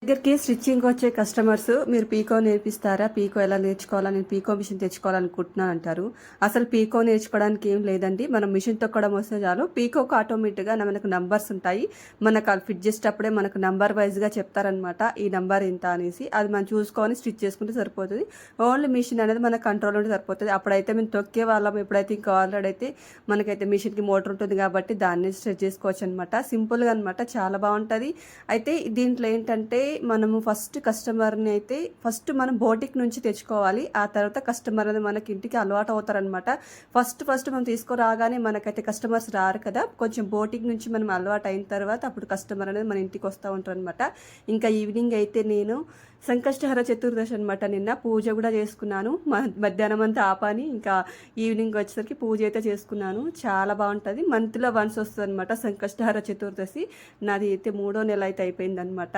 దగ్గరికి స్టిచ్చింగ్ వచ్చే కస్టమర్స్ మీరు పీకో నేర్పిస్తారా, పీకో ఎలా నేర్చుకోవాలా, నేను పీకో మిషన్ తెచ్చుకోవాలనుకుంటున్నాను అంటారు. అసలు పీకో నేర్చుకోవడానికి ఏం లేదండి. మనం మిషన్ తొక్కడం వస్తే చాలు. పీకోకు ఆటోమేటిక్గా మనకు నంబర్స్ ఉంటాయి. మనకు అది ఫిట్ చేసేటప్పుడే మనకు నంబర్ వైజ్గా చెప్తారనమాట. ఈ నంబర్ ఇంత అనేసి అది మనం చూసుకొని స్టిచ్ చేసుకుంటే సరిపోతుంది. ఓన్లీ మిషన్ అనేది మన కంట్రోల్ ఉంటే సరిపోతుంది. అప్పుడైతే మేము తొక్కే వాళ్ళం. ఎప్పుడైతే ఇంకా ఆల్రెడీ అయితే మనకైతే మిషన్కి మోటార్ ఉంటుంది కాబట్టి దాన్ని స్ట్రెచ్ చేసుకోవచ్చు అనమాట. సింపుల్గా అనమాట, చాలా బాగుంటుంది. అయితే దీంట్లో ఏంటంటే మనము ఫస్ట్ మనం బోటిక్ నుంచి తెచ్చుకోవాలి. ఆ తర్వాత కస్టమర్ అనేది మనకి ఇంటికి అలవాటు అవుతారనమాట. ఫస్ట్ మనం తీసుకురాగానే మనకైతే కస్టమర్స్ రారు కదా. కొంచెం బోటిక్ నుంచి మనం అలవాటు అయిన తర్వాత అప్పుడు కస్టమర్ అనేది మన ఇంటికి వస్తూ ఉంటారు అనమాట. ఇంకా ఈవినింగ్ అయితే నేను సంకష్టహర చతుర్దశి అనమాట. నిన్న పూజ కూడా చేసుకున్నాను. మధ్యాహ్నం అంతా ఆపాని ఇంకా ఈవినింగ్ వచ్చేసరికి పూజ అయితే చేసుకున్నాను. చాలా బాగుంటుంది. మంత్లో వన్స్ వస్తుంది అనమాట సంకష్టహర చతుర్దశి. నాది అయితే 3వ నెల అయితే అయిపోయిందనమాట.